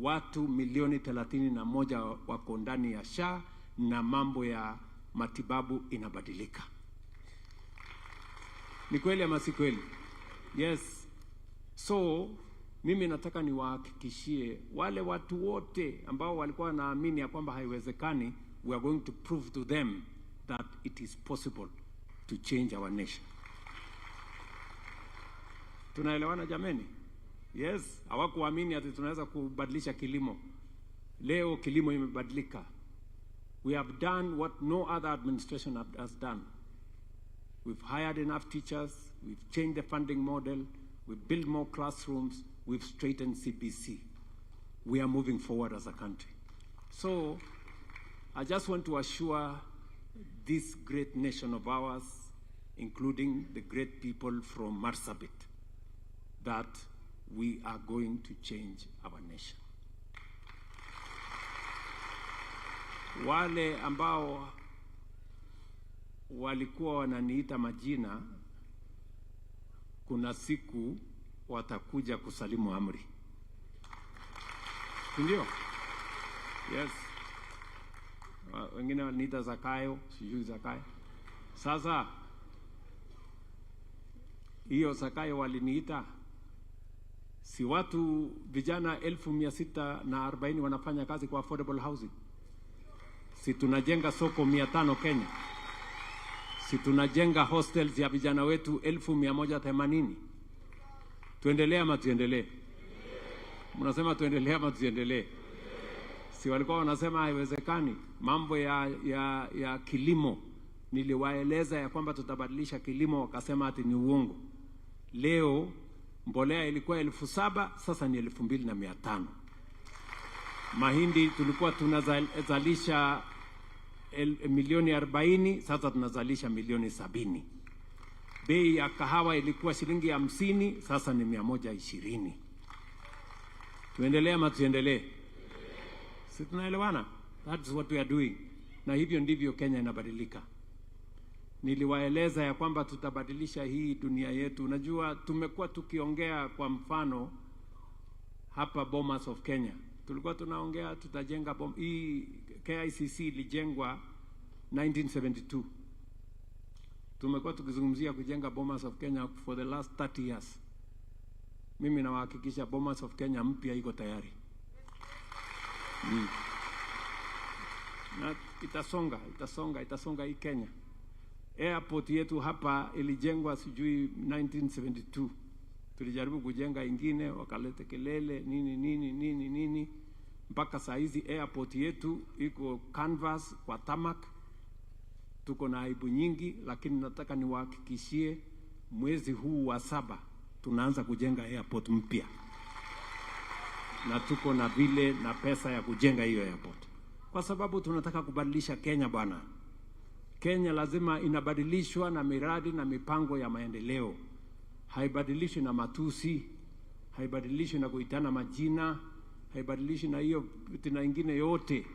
watu milioni 31 wako ndani ya SHA na mambo ya matibabu inabadilika. Ni kweli ama si kweli? Yes. So mimi nataka niwahakikishie wale watu wote ambao walikuwa wanaamini ya kwamba haiwezekani, we are going to prove to them that it is possible to change our nation. Tunaelewana jameni? Yes, hawakuamini ati tunaweza kubadilisha kilimo. Leo kilimo imebadilika. We have done what no other administration has done. We've hired enough teachers, we've changed the funding model, we've built more classrooms, we've straightened CBC. We are moving forward as a country. So I just want to assure this great nation of ours, including the great people from Marsabit, that we are going to change our nation. Wale ambao walikuwa wananiita majina, kuna siku watakuja kusalimu amri. Ndio? Yes. Wengine waliniita Zakayo, sijui Zakayo. Sasa hiyo Zakayo waliniita, si watu vijana 1640 wanafanya kazi kwa affordable housing? Si tunajenga soko 500 Kenya? Si tunajenga hostels ya vijana wetu 1180? Tuendelee ama tuendelee? Mnasema tuendelee ama tuendelee? Si walikuwa wanasema haiwezekani? Mambo ya kilimo niliwaeleza ya kwamba tutabadilisha kilimo, wakasema ati ni uongo. Leo mbolea ilikuwa 7,000, sasa ni 2,500. Mahindi tulikuwa tunazalisha milioni 40, sasa tunazalisha milioni 70. Bei ya kahawa ilikuwa shilingi 50, sasa ni 120. Tuendelee ama tuendelee? Si tunaelewana? That's what we are doing. Na hivyo ndivyo Kenya inabadilika. Niliwaeleza ya kwamba tutabadilisha hii dunia yetu. Unajua tumekuwa tukiongea, kwa mfano hapa Bomas of Kenya. Tulikuwa tunaongea tutajenga hii KICC ilijengwa 1972. Tumekuwa tukizungumzia kujenga Bomas of Kenya for the last 30 years. Mimi nawahakikisha Bomas of Kenya mpya iko tayari. Na itasonga hii Kenya. Airport yetu hapa ilijengwa sijui 1972. Tulijaribu kujenga ingine, wakalete kelele nini. Mpaka saa hizi airport yetu iko canvas kwa tarmac. Tuko na aibu nyingi, lakini nataka niwahakikishie mwezi huu wa 7 tunaanza kujenga airport mpya. Na tuko na vile na pesa ya kujenga hiyo airport. Kwa sababu tunataka kubadilisha Kenya bwana. Kenya lazima inabadilishwa na miradi na mipango ya maendeleo. Haibadilishwi na matusi, haibadilishwi na kuitana majina, haibadilishwi na hiyo vitu na ingine yote.